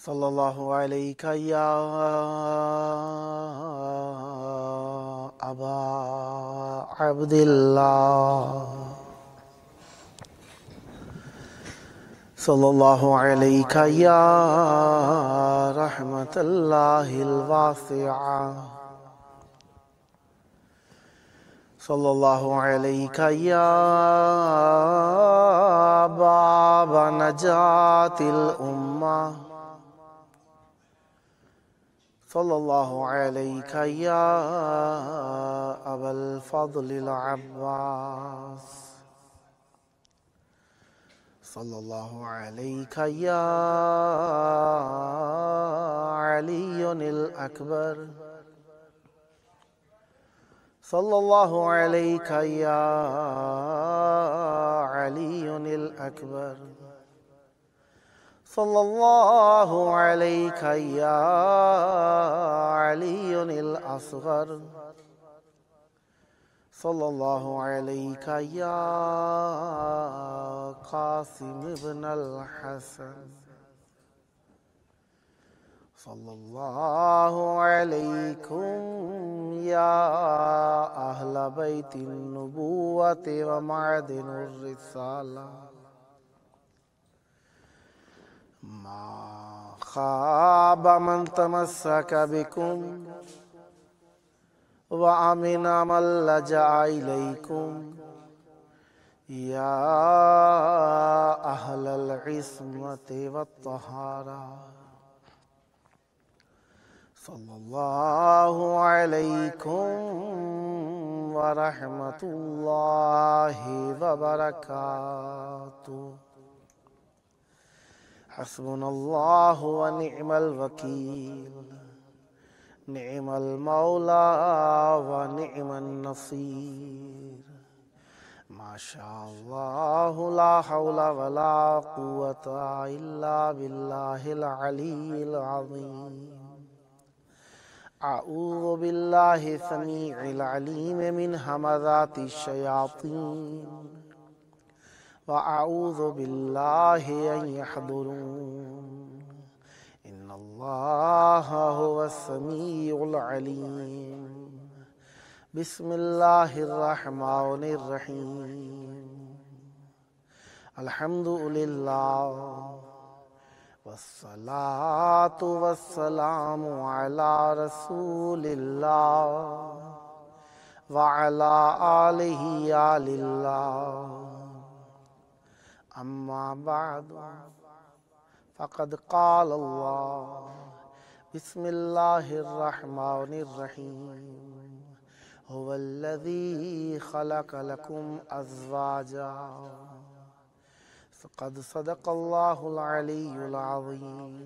सल्लल्लाहु अलैका या अबा अब्दिल्लाह सल्लल्लाहु अलैका या रहमतल्लाहिल वासिआ सल्लल्लाहु अलैका या बाब नजातिल उम्मा सल्लल्लाहु अलैका या अबल फज़लिल अब्बास सल्लल्लाहु अलैका या अलीयुल अकबर सल्लल्लाहु अलैका या अलीयुल अकबर सल्लल्लाहु अलैका या अलीयुल असगर सल्लल्लाहु अलैका या कासिम इब्न अल हसन सल्लल्लाहु अलैकुम या अहल बैतिन नबुव्वति व मअदिनुर रिसाला मा खाब मन तमस्सक बिकुम व अमिना मन लजा इलैकुम या अहलल इस्मति वत्तहारा सल्लल्लाहु अलैकुम व रहमतुल्लाहि व बरकातुहू हस्बुनल्लाहु व निअमल वकील निअमल मौला व निअमन नसीर माशाअल्लाह ला हौला व ला कुव्वता इल्ला बिल्लाहिल अलील अज़ीम अऊज़ु बिल्लाहि समीइल अलीम मिन हमज़ातिश शयातीन वअऊज़ु बिल्लाहि अन यहदुरून इन्नल्लाहा हुवस समीउल अलीम बिस्मिल्लाहिर रहमानिर रहीम अल्हम्दुलिल्लाह वस्सलातु वस्सलामु अला रसूलिल्लाह व अला आलिहि आलिल्लाह अम्मा बाद फ़क़द क़ाल अल्लाह बिस्मिल्लाहिर रहमानिर रहीम हुवल्लज़ी ख़लक़ लकुम अज़वाजा क़द सदक़ल्लाहुल अलियुल अज़ीम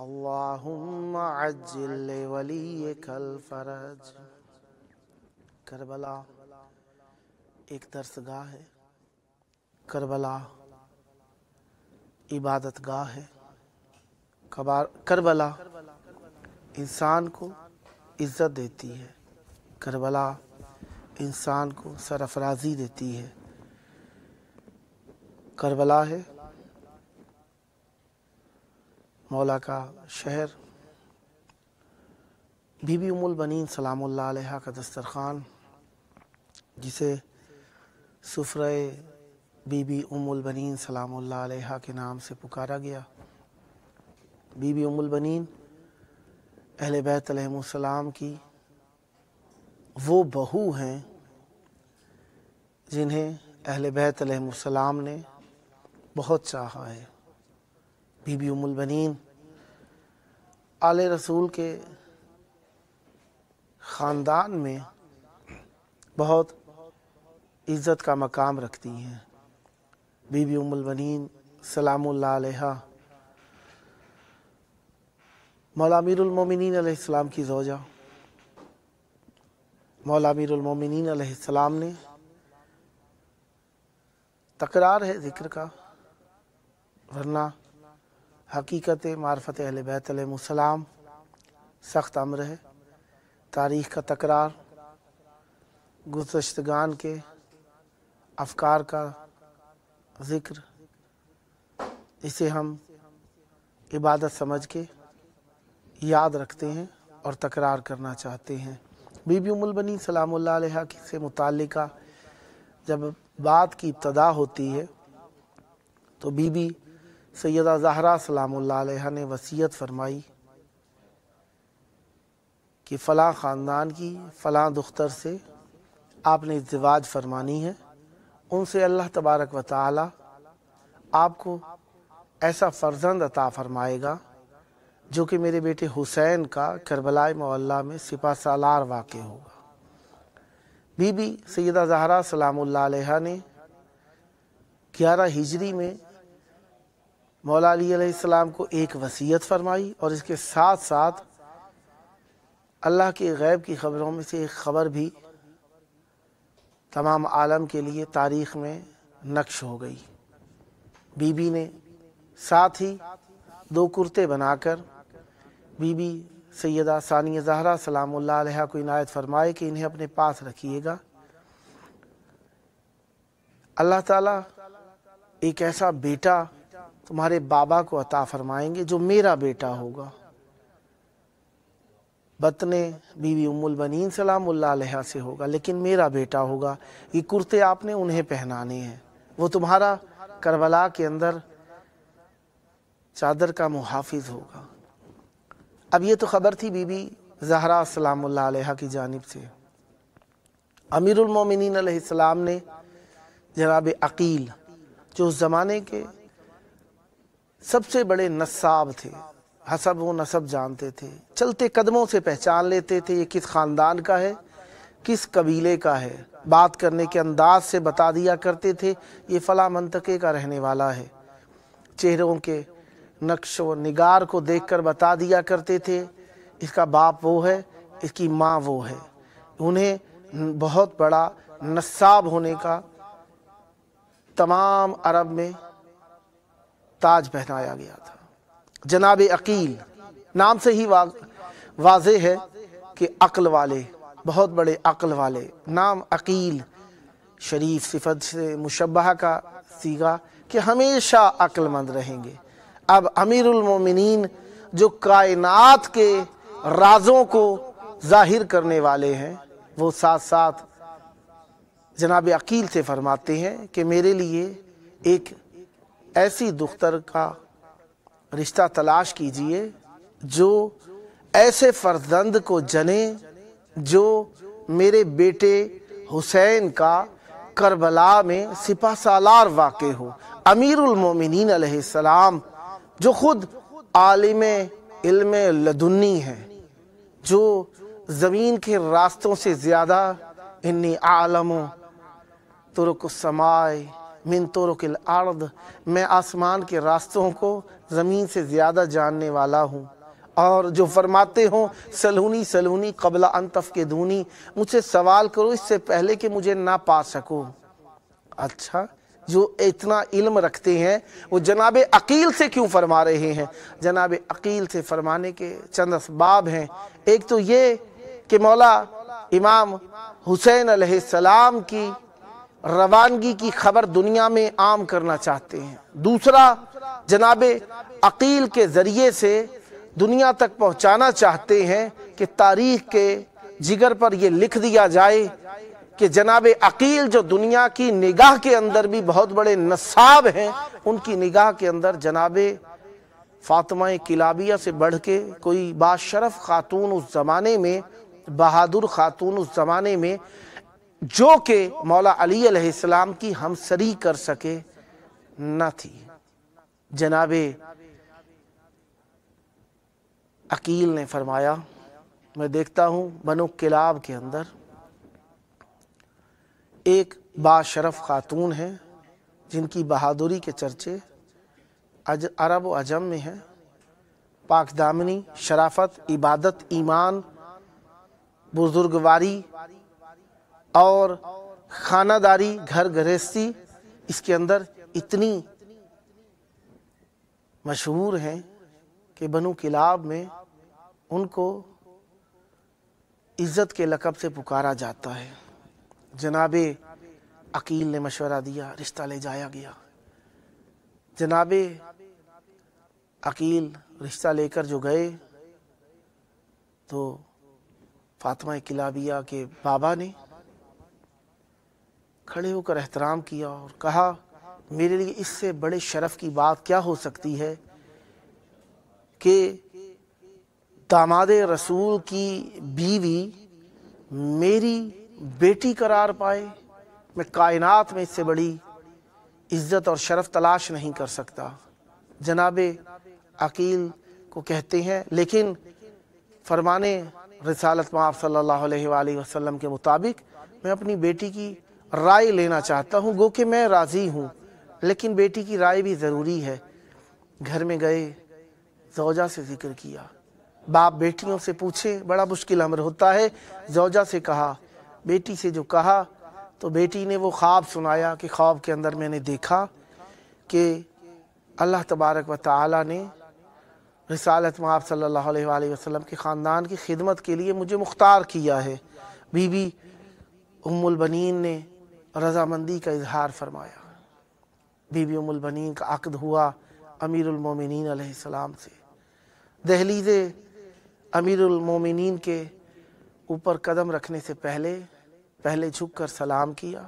अल्लाहुम्मा अज्जिल लिवलिय्यिकल फ़रज। करबला एक दरसगाह है, करबला इबादत गाह है। करबला इंसान को इज्जत देती है, करबला इंसान को सरफराजी देती है। करबला है मौला का शहर, बीबी उम्मुल बनीन सलामुल्लाह अलैहा का दस्तरखान, जिसे सुफ़रे बीबी उम्मुल बनीन सलामुल्लाह अलैहा के नाम से पुकारा गया। बीबी उम्मुल बनीन अहले बैत अलैहिमुस्सलाम की वो बहू हैं जिन्हें अहले बैत अलैहिमुस्सलाम ने बहुत चाहा है। बीबी उम्मुल बनीन आले रसूल के ख़ानदान में बहुत इज़्ज़त का मकाम रखती हैं। बीबी उम्मुल बनीन सलामुल्लाह अलैहा मौला अमीरुल मोमिनीन अलैहिस्सलाम की ज़ौजा। मौला अमीरुल मोमिनीन अलैहिस्सलाम ने तकरार है ज़िक्र का, वरना हकीकत मार्फत अहले बैत अलैहिमुस्सलाम सख्त अम्र है। तारीख़ का तकरार, गुज़श्तगान के अफ़कार का ज़िक्र, इसे हम इबादत समझ के याद रखते हैं और तकरार करना चाहते हैं। बीबी उम्मुल बनीन सलामुल्लाह अलैहा से मुताल्लिका जब बात की इब्तदा होती है तो बीबी सैयदा ज़हरा सलामुल्लाह अलैहा ने वसीयत फरमाई कि फ़लाँ ख़ानदान की फ़लाँ दुख्तर से आपने इज़्दिवाज फरमानी है, उनसे अल्लाह तबारक व तआला आपको ऐसा फ़र्जंद अता फरमाएगा जो कि मेरे बेटे हुसैन का करबला मुअल्ला में सिपह सालार वाक़ होगा। बीबी सैयदा ज़हरा सलामुल्लाह अलैहा ने 11 हिजरी में मौला अली अलैहिस्सलाम को एक वसीयत फरमाई और इसके साथ साथ अल्लाह के गैब की ख़बरों में से एक ख़बर भी तमाम आलम के लिए तारीख़ में नक्श हो गई। बीबी ने साथ ही 2 कुर्ते बनाकर बीबी सैयदा सानिया ज़हरा सलामुल्लाह अलैहा को इनायत फरमाए कि इन्हें अपने पास रखिएगा। अल्लाह ताला एक ऐसा बेटा तुम्हारे बाबा को अता फरमाएंगे जो मेरा बेटा होगा। बतने बीबी उम्मुल बनीन सलामुल्लाह अलैहा से होगा, लेकिन मेरा बेटा होगा। ये कुर्ते आपने उन्हें पहनाने हैं, वो तुम्हारा करबला के अंदर चादर का मुहाफिज होगा। अब ये तो ख़बर थी बीबी ज़हरा सलामुल्लाह अलैहा की जानिब से। अमीरुल मोमिनीन अलैहिस्सलाम ने जनाब अकील, जो उस ज़माने के सबसे बड़े नस्साब थे, हसब व नसब जानते थे, चलते कदमों से पहचान लेते थे ये किस ख़ानदान का है, किस कबीले का है। बात करने के अंदाज से बता दिया करते थे ये फ़लाँ मंतके का रहने वाला है। चेहरों के नक्श व निगार को देखकर बता दिया करते थे इसका बाप वो है, इसकी माँ वो है। उन्हें बहुत बड़ा नस्साब होने का तमाम अरब में ताज पहनाया गया था। जनाब अकील नाम से ही वाज़े है कि अक्ल वाले, बहुत बड़े अक्ल वाले। नाम अकील शरीफ सिफत से मुशब्बह का सीगा कि हमेशा अक्लमंद रहेंगे। अब अमीरुल मोमिनीन जो कायनात के राज़ों को ज़ाहिर करने वाले हैं, वो साथ साथ जनाब अकील से फरमाते हैं कि मेरे लिए एक ऐसी दुख्तर का रिश्ता तलाश कीजिए जो ऐसे फर्जंद को जने जो मेरे बेटे हुसैन का करबला में सिपह सालार वाक़ हो। अमीरुल मोमिनीन अलैहिस्सलाम जो खुद आलिम इल्म लदुन्नी है, जो ज़मीन के रास्तों से ज़्यादा इन्नी आलमो तुरुक समाए मिन तुरुकिल अर्द, मैं आसमान के रास्तों को ज़मीन से ज़्यादा जानने वाला हूँ। और जो फरमाते हों सलूनी सलूनी क़ब्ल अन तफ़क़िदूनी, मुझसे सवाल करो इससे पहले कि मुझे ना पा सको। अच्छा, जो इतना इल्म रखते हैं वो जनाब अकील से क्यों फरमा रहे हैं? जनाब अकील से फरमाने के चंद असबाब हैं। एक तो ये कि मौला इमाम हुसैन अलैहिस्सलाम की रवानगी की खबर दुनिया में आम करना चाहते हैं। दूसरा, जनाब अकील के ज़रिए से दुनिया तक पहुँचाना चाहते हैं कि तारीख़ के जिगर पर ये लिख दिया जाए कि जनाब अकील जो दुनिया की निगाह के अंदर भी बहुत बड़े नस्साब हैं, उनकी निगाह के अंदर जनाब फातिमा किलाबिया से बढ़ के कोई बाशरफ खातून उस ज़माने में, बहादुर खातून उस ज़माने में, जो कि मौला अली अलैहिस्सलाम की हमसरी कर सके न थी। जनाब अकील ने फरमाया, मैं देखता हूँ बनु किलाब के अंदर एक बाशरफ खातून है जिनकी बहादुरी के चर्चे अरब व अजम में हैं। पाकदामनी, शराफत, इबादत, ईमान, बुजुर्गवारी और खानादारी, घर गृहस्थी इसके अंदर इतनी मशहूर हैं कि बनु किलाब में उनको इज़्ज़त के लक़ब से पुकारा जाता है। जनाब अकील ने मशवरा दिया, रिश्ता ले जाया गया। जनाब عقیل رشتہ لے کر جو گئے تو فاطمہ کلابیہ کے بابا نے کھڑے ہو کر احترام کیا اور کہا میرے لیے اس سے بڑے شرف کی بات کیا ہو سکتی ہے کہ داماد رسول کی بیوی میری بیٹی قرار پائے. میں کائنات میں اس سے بڑی عزت اور شرف تلاش نہیں کر سکتا. جناب عقیل کو کہتے ہیں لیکن فرمانے رسالت مآب صلی اللہ علیہ وآلہ وسلم کے مطابق میں اپنی بیٹی کی رائے لینا چاہتا ہوں. گو کہ میں راضی ہوں لیکن بیٹی کی رائے بھی ضروری ہے. گھر میں گئے, زوجہ سے ذکر کیا. باپ بیٹیوں سے پوچھے بڑا مشکل امر ہوتا ہے. زوجہ سے کہا, بیٹی سے جو کہا تو بیٹی نے وہ خواب سنایا کہ خواب کے اندر میں نے دیکھا کہ اللہ تبارک و تعالی نے رسالت مآب صلی اللہ علیہ وآلہ وسلم کے خاندان کی خدمت کے لیے مجھے مختار کیا ہے. بی بی ام البنین نے رضامندی کا اظہار فرمایا. بی بی ام البنین کا عقد ہوا امیر المومنین علیہ السلام سے. دہلیز امیر المومنین کے اوپر قدم رکھنے سے پہلے جھک کر سلام کیا.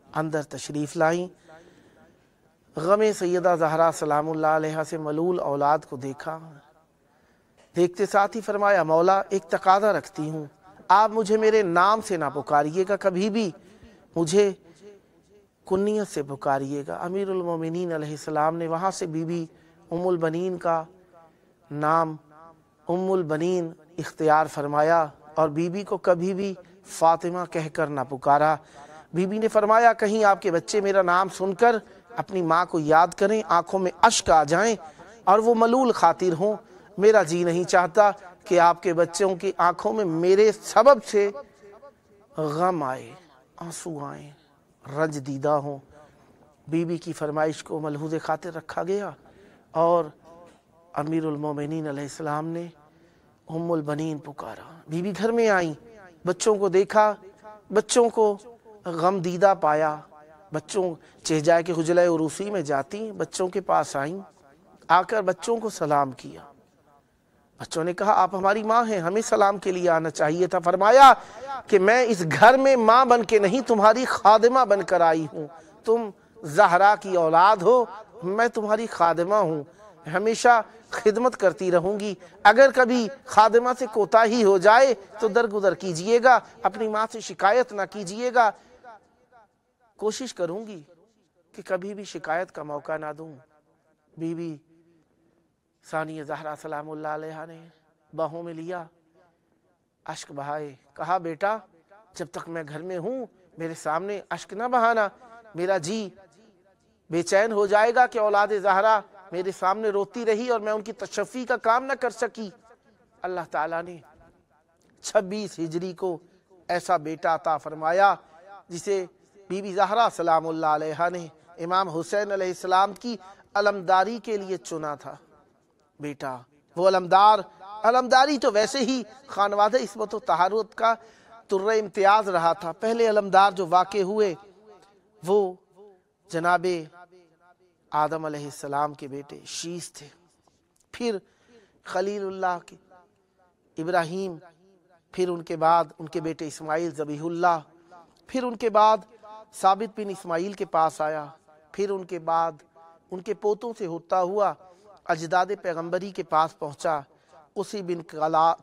اندر تشریف لائیں. غم سیدہ زہرا سلام اللہ علیہ سے ملول اولاد کو دیکھا. دیکھتے ساتھ ہی فرمایا مولا ایک تقاضا رکھتی ہوں, آپ مجھے میرے نام سے نہ پکاریے گا, کبھی بھی مجھے کنیت سے پکاریے گا. امیر المومنین علیہ السلام نے وہاں سے بی بی ام البنین کا نام ام البنین اختیار فرمایا اور بی بی کو کبھی بھی فاطمہ کہہ کر نہ پکارا. بی بی نے فرمایا کہیں آپ کے بچے میرا نام سن کر اپنی ماں کو یاد کریں, آنکھوں میں اشک آ جائیں اور وہ ملول خاطر ہوں. میرا جی نہیں چاہتا کہ آپ کے بچوں کی آنکھوں میں میرے سبب سے غم آئے, آنسو آئیں, رنج دیدہ ہوں. بی بی کی فرمائش کو ملحوظ خاطر رکھا گیا اور امیر المومنین علیہ السلام نے ام البنین پکارا. بی بی گھر میں آئیں, بچوں کو دیکھا, بچوں کو غم دیدہ پایا. بچوں چہجائے کے حجلہ عروسی میں جاتی, بچوں کے پاس آئیں, آ کر بچوں کو سلام کیا. بچوں نے کہا آپ ہماری ماں ہیں, ہمیں سلام کے لیے آنا چاہیے تھا. فرمایا کہ میں اس گھر میں ماں بن کے نہیں تمہاری خادمہ بن کر آئی ہوں. تم زہرا کی اولاد ہو, میں تمہاری خادمہ ہوں, ہمیشہ خدمت کرتی رہوں گی. اگر کبھی خادمہ سے کوتاہی ہو جائے تو درگزر کیجئے گا, اپنی ماں سے شکایت نہ کیجئے گا. کوشش کروں گی کہ کبھی بھی شکایت کا موقع نہ دوں. بی بی ثانیہ زہرا سلام اللہ علیہ نے باہوں میں لیا, اشک بہائے, کہا بیٹا جب تک میں گھر میں ہوں میرے سامنے اشک نہ بہانا, میرا جی بے چین ہو جائے گا کہ اولاد زہرا میرے سامنے روتی رہی اور میں ان کی تشفی کا کام نہ کر سکی. اللہ تعالیٰ نے 26 ہجری کو ایسا بیٹا عطا فرمایا جسے بی بی زہرا سلام اللہ علیہ نے امام حسین علیہ السلام کی علمداری کے لیے چنا تھا. بیٹا وہ علمداری تو ویسے ہی خانوادہ عصمت و طہارت کا ترہ امتیاز رہا تھا. پہلے علمدار جو واقع ہوئے وہ جناب آدم علیہ السلام کے بیٹے شیس تھے, پھر خلیل اللہ کے ابراہیم, پھر ان کے بعد ان کے بیٹے اسماعیل ذبیح اللہ, پھر ان کے بعد ثابت بن اسماعیل کے پاس آیا, پھر ان کے بعد ان کے پوتوں سے ہوتا ہوا اجداد پیغمبری کے پاس پہنچا. اسی بن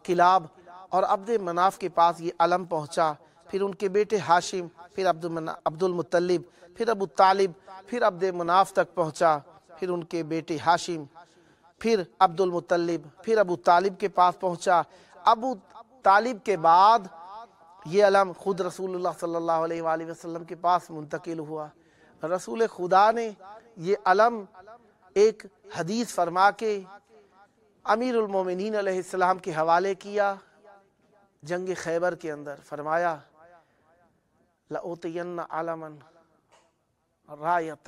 کلاب اور عبد مناف کے پاس یہ علم پہنچا, پھر ان کے بیٹے ہاشم, پھر عبد المطلب, پھر ابو طالب, پھر عبد مناف تک پہنچا, پھر ان کے بیٹے ہاشم, پھر عبد المطلب, پھر ابو طالب کے پاس پہنچا. ابو طالب کے بعد یہ علم خود رسول اللہ صلی اللہ علیہ وآلہ وسلم کے پاس منتقل ہوا. رسول خدا نے یہ علم ایک حدیث فرما کے امیر المومنین علیہ السلام کے حوالے کیا. جنگ خیبر کے اندر فرمایا لَأُوتِيَنَّ عَلَمًا رَایَةً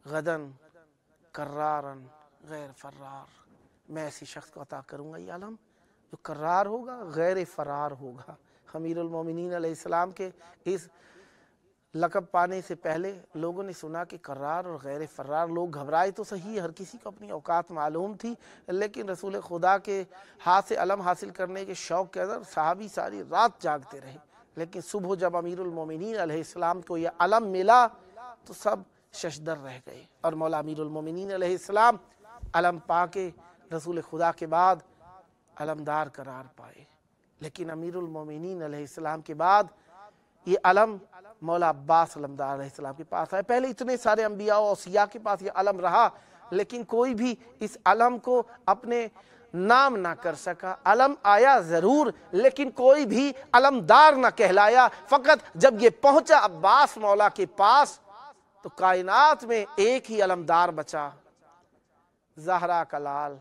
غَدًا کرارًا غیر فرار, میں ایسی شخص کو عطا کروں گا یہ علم جو کرار ہوگا, غیر فرار ہوگا. امیر المومنین علیہ السلام کے اس लक़ब पाने से पहले लोगों ने सुना कि कर्रार और गैर फर्रार, लोग घबराए तो सही, हर किसी को अपनी औकात मालूम थी, लेकिन रसूल खुदा के हाथ से अलम हासिल करने के शौक़ के अंदर सहाबी सारी रात जागते रहे। लेकिन सुबह जब अमीरुल मोमिनीन अलैहिस्सलाम को यह अलम मिला तो सब शशदर रह गए, और मौला अमीरुल मोमिनीन अलैहिस्सलाम अलम पाके रसूल खुदा के बाद अलमदार करार पाए। लेकिन अमीरुल मोमिनीन अलैहिस्सलाम के बाद ये अलम मौला अब्बास अलमदार अलैहिस्सलाम के पास आए। पहले इतने सारे अंबिया और औसिया के पास ये अलम रहा, लेकिन कोई भी इस अलम को अपने नाम ना कर सका। अलम आया जरूर, लेकिन कोई भी अलमदार ना कहलाया। फकत जब ये पहुंचा अब्बास मौला के पास तो कायनात में एक ही अलमदार बचा, ज़हरा का लाल,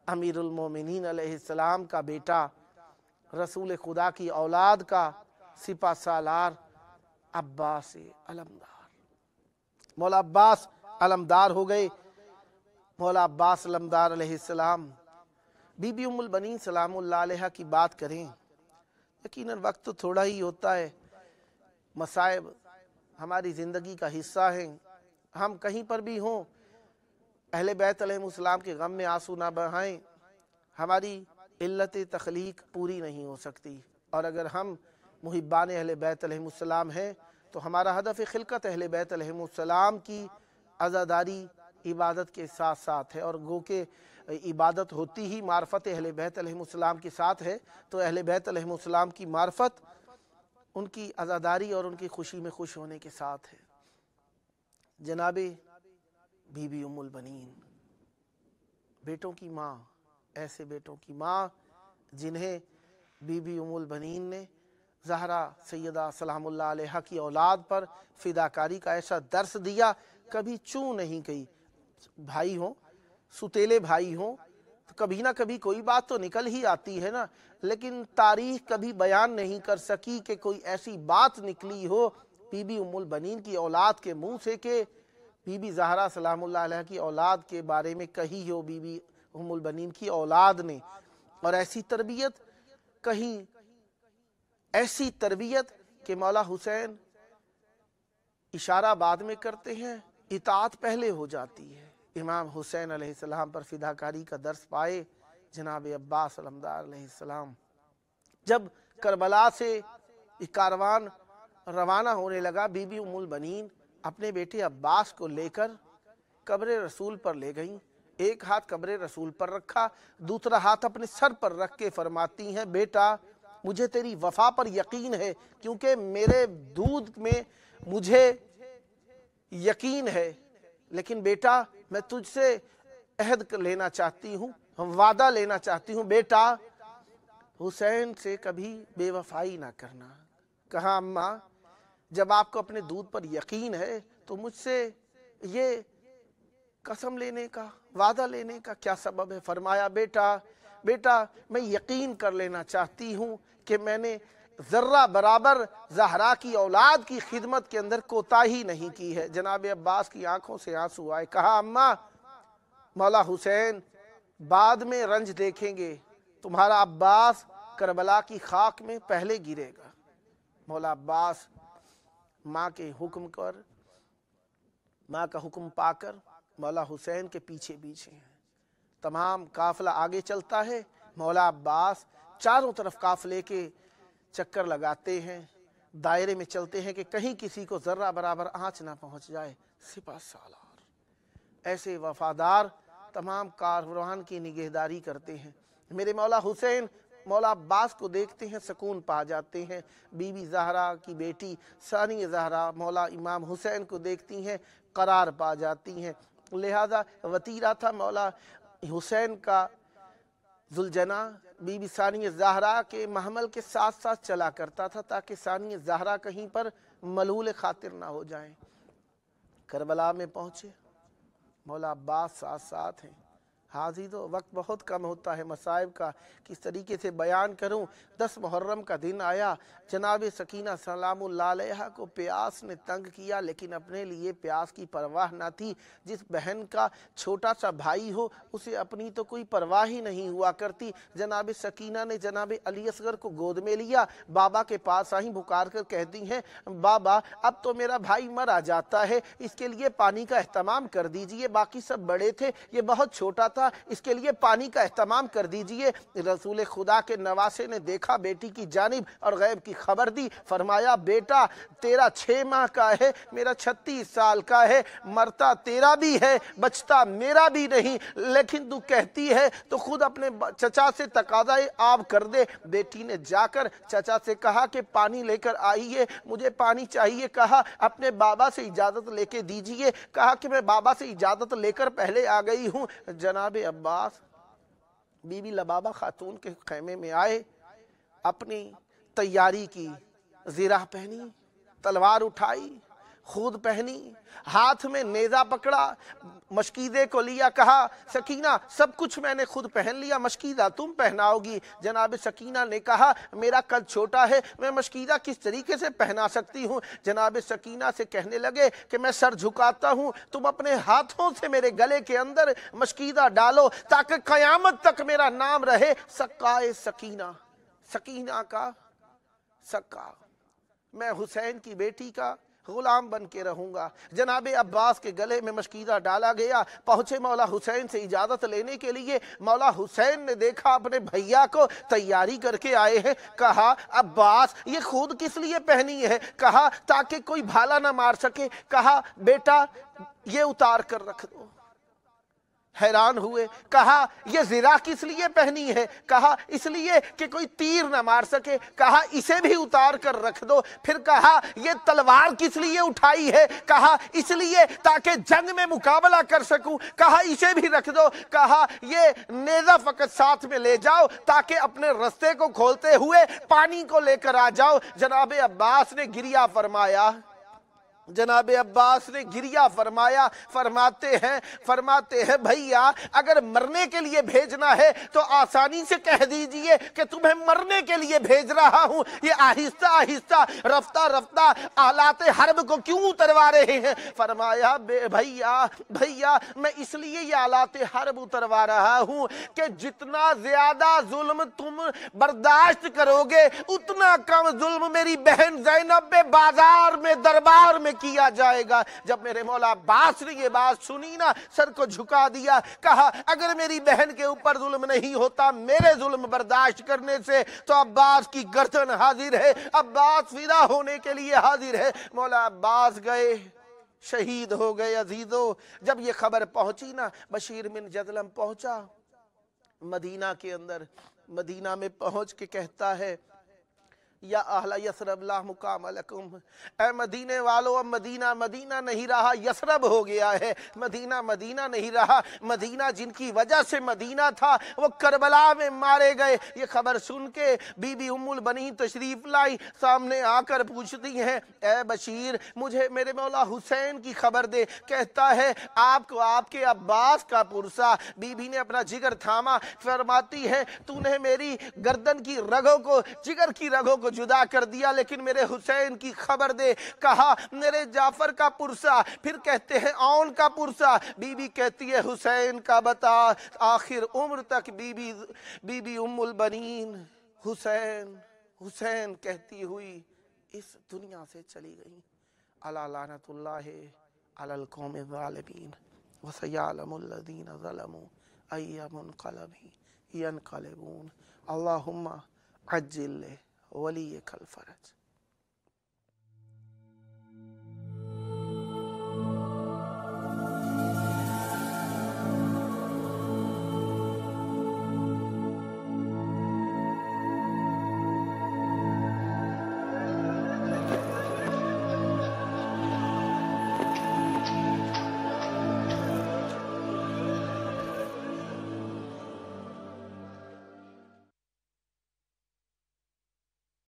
अमीरुल मोमिनीन अलैहिस्सलाम का बेटा, रसूल खुदा की औलाद का सिपा सालार अब्बास अलमदार। मौला अब्बास अलमदार हो गए। मौला अब्बास अलमदार अलैहिस्सलाम, बीबी उम्मुल बनीन सलामुल्लाह अलैहा की बात करें, यकीनन वक्त तो थोड़ा ही होता है, मसाइब हमारी ज़िंदगी का हिस्सा है। हम कहीं पर भी हों, अहले बैत अलैहिमुस्सलाम के गम में आंसू ना बहाएं, हमारी इल्लत तख्लीक पूरी नहीं हो सकती। और अगर हम मुहिब्बान अहले बैत अलैहिमुस्सलाम हैं तो हमारा हदफ खिलकत अहले बैत अलैहिमुस्सलाम की अज़ादारी इबादत के साथ साथ है। और गो के इबादत होती ही मार्फत अहले बैत अलैहिमुस्सलाम के साथ है, तो अहले बैत अलैहिमुस्सलाम की मार्फत उनकी अज़ादारी और उनकी खुशी में खुश होने के साथ है। जनाबे बीबी उम्मुल बनीन, बेटों की माँ, ऐसे बेटों की माँ जिन्हें बीबी उम्मुल बनीन ने ज़हरा सैयदा सलामुल्लाह अलैहा की औलाद पर फ़िदाकारी का ऐसा दर्स दिया, कभी चूँ नहीं गई। भाई हों, सुतेले भाई हों, तो कभी ना कभी कोई बात तो निकल ही आती है ना, लेकिन तारीख कभी बयान नहीं कर सकी कि कोई ऐसी बात निकली हो बीबी उम्मुल बनीन की औलाद के मुंह से कि बीबी ज़हरा सलामुल्लाह अलैहा की औलाद के बारे में कही हो बीबी उम्मुल बनीन की औलाद ने। और ऐसी तरबियत, कहीं ऐसी तरबियत कि मौला हुसैन इशारा बाद में करते हैं, इताअत पहले हो जाती है। इमाम हुसैन अलैहिस्सलाम पर फिदाकारी का दर्स पाए जनाब अब्बास अलमदार अलैहिस्सलाम। जब करबला से कारवान रवाना होने लगा, बीबी उम्मुल बनीन अपने बेटे अब्बास को लेकर कब्र रसूल पर ले गईं। एक हाथ कब्र रसूल पर रखा, दूसरा हाथ अपने सर पर रख के फरमाती हैं, बेटा मुझे तेरी वफा पर यकीन है, क्योंकि मेरे दूध में मुझे यकीन है, लेकिन बेटा मैं तुझसे अहद लेना चाहती हूँ, वादा लेना चाहती हूँ, बेटा हुसैन से कभी बेवफाई ना करना। कहा अम्मा जब आपको अपने दूध पर यकीन है तो मुझसे ये कसम लेने का, वादा लेने का क्या सबब है? फरमाया बेटा मैं यकीन कर लेना चाहती हूँ कि मैंने जर्रा बराबर ज़हरा की औलाद की खिदमत के अंदर कोताही नहीं की है। जनाब अब्बास की आंखों से आंसू आए। कहा अम्मा मौला हुसैन बाद में रंज देखेंगे, तुम्हारा अब्बास करबला की खाक में पहले गिरेगा। मौला अब्बास माँ के हुक्म कर, माँ का हुक्म पाकर मौला हुसैन के पीछे पीछे हैं। तमाम काफिला आगे चलता है, मौला अब्बास चारों तरफ काफिले के चक्कर लगाते हैं, दायरे में चलते हैं कि कहीं किसी को जर्रा बराबर आँच ना पहुँच जाए। सिपा सालार ऐसे वफादार तमाम कारवान की निगहदारी करते हैं। मेरे मौला हुसैन मौला अब्बास को देखते हैं, सुकून पा जाते हैं। बीबी ज़हरा की बेटी सानी ज़हरा मौला इमाम हुसैन को देखती हैं, करार पा जाती हैं। लिहाजा वतीरा था मौला हुसैन का जुलजना बीबी सानी ज़हरा के महमल के साथ साथ चला करता था, ताकि सानी ज़हरा कहीं पर मलूल खातिर ना हो जाएं। करबला में पहुँचे, मौला अब्बास साथ साथ हैं। حاضی تو وقت بہت کم ہوتا ہے مصائب کا، کس طریقے سے بیان کروں۔ 10 محرم کا دن آیا، جناب سکینہ سلام اللہ علیہا کو پیاس نے تنگ کیا، لیکن اپنے لیے پیاس کی پرواہ نہ تھی۔ جس بہن کا چھوٹا سا بھائی ہو اسے اپنی تو کوئی پرواہ ہی نہیں ہوا کرتی۔ جناب سکینہ نے جناب علی اصغر کو گود میں لیا، بابا کے پاس آئیں، پکار کر کہتی ہیں بابا اب تو میرا بھائی مر آ جاتا ہے، اس کے لیے پانی کا اہتمام کر دیجئے، باقی سب بڑے تھے یہ بہت چھوٹا تھا، اس کے لیے پانی کا اہتمام کر دیجئے۔ رسول خدا کے نواسے نے دیکھا بیٹی کی جانب اور غیب کی خبر دی، فرمایا بیٹا تیرا 6 ماہ کا ہے، میرا 36 سال کا ہے، مرتا تیرا بھی ہے بچتا میرا بھی نہیں، لیکن تو کہتی ہے تو خود اپنے چچا سے تقاضائے آب کر دے۔ بیٹی نے جا کر چچا سے کہا کہ پانی لے کر آئیے، مجھے پانی چاہیے، کہا اپنے بابا سے اجازت لے کے دیجئے، کہا کہ میں بابا سے اجازت لے کر پہلے آ گئی ہوں۔ جناب عباس بی بی لبابہ خاتون کے خیمے میں آئے، اپنی تیاری کی، زرہ پہنی، تلوار اٹھائی، خود پہنی، ہاتھ میں نیزہ پکڑا، مشکیزے کو لیا، کہا سکینہ سب کچھ میں نے خود پہن لیا، مشکیزہ تم پہناؤ گی۔ جناب سکینہ نے کہا میرا قد چھوٹا ہے، میں مشکیزہ کس طریقے سے پہنا سکتی ہوں؟ جناب سکینہ سے کہنے لگے کہ میں سر جھکاتا ہوں، تم اپنے ہاتھوں سے میرے گلے کے اندر مشکیزہ ڈالو تاکہ قیامت تک میرا نام رہے سقائے سکینہ، سکینہ کا سقا، میں حسین کی بیٹی کا غلام بن کے رہوں گا۔ جناب عباس کے گلے میں مشکیزہ ڈالا گیا، پہنچے مولا حسین سے اجازت لینے کے لیے۔ مولا حسین نے دیکھا اپنے بھیا کو تیاری کر کے آئے ہیں، کہا عباس یہ خود کس لیے پہنی ہے؟ کہا تاکہ کوئی بھالا نہ مار سکے۔ کہا بیٹا یہ اتار کر رکھ دو۔ حیران ہوئے، کہا یہ زرہ کس لیے پہنی ہے؟ کہا اس لیے کہ کوئی تیر نہ مار سکے۔ کہا اسے بھی اتار کر رکھ دو۔ پھر کہا یہ تلوار کس لیے اٹھائی ہے؟ کہا اس لیے تاکہ جنگ میں مقابلہ کر سکوں۔ کہا اسے بھی رکھ دو۔ کہا یہ نیزہ فقط ساتھ میں لے جاؤ تاکہ اپنے رستے کو کھولتے ہوئے پانی کو لے کر آ جاؤ۔ جناب عباس نے گریہ فرمایا، جناب عباس نے گریہ فرمایا، فرماتے ہیں بھئیا اگر مرنے کے لیے بھیجنا ہے تو آسانی سے کہہ دیجئے کہ تمہیں مرنے کے لیے بھیج رہا ہوں، یہ آہستہ آہستہ رفتہ رفتہ آلات حرب کو کیوں اتروا رہے ہیں؟ فرمایا بھئیا میں اس لیے یہ آلات حرب اتروا رہا ہوں کہ جتنا زیادہ ظلم تم برداشت کرو گے اتنا کم ظلم میری بہن زینب بازار میں دربار میں کیا جائے گا۔ جب میرے مولا عباس نے یہ بات سنی نا، سر کو جھکا دیا، کہا اگر میری بہن کے اوپر ظلم نہیں ہوتا میرے ظلم برداشت کرنے سے تو عباس کی گردن حاضر ہے، عباس فدا ہونے کے لیے حاضر ہے۔ مولا عباس گئے، شہید ہو گئے۔ عزیزو جب یہ خبر پہنچی نا، بشیر بن جدلم پہنچا مدینہ کے اندر، مدینہ میں پہنچ کے کہتا ہے یا اہل یثرب لا مقام لکم، اے مدینے والو اب مدینہ مدینہ نہیں رہا، یثرب ہو گیا ہے، مدینہ مدینہ نہیں رہا۔ مدینہ جن کی وجہ سے مدینہ تھا وہ کربلا میں مارے گئے۔ یہ خبر سن کے بی بی ام البنین تشریف لائی، سامنے آ کر پوچھتی ہیں اے بشیر مجھے میرے مولا حسین کی خبر دے۔ کہتا ہے آپ کو آپ کے عباس کا پرسا۔ بی بی نے اپنا جگر تھاما، فرماتی ہے تو نے میری گردن کی رگوں کو، جگر کی رگوں کو جدا کر دیا، لیکن میرے حسین کی خبر دے۔ کہا میرے جعفر کا پرسا، پھر کہتے ہیں اون کا پرسا۔ بی بی کہتی ہے حسین کا بتا۔ آخر عمر تک بی بی ام البنین حسین کہتی ہوئی اس دنیا سے چلی گئی۔ الا لعنت اللہ علی القوم الظالمین وسیعلم الذین ظلموا ای منقلب ینقلبون۔ اللہم عجل ولیک الفرج۔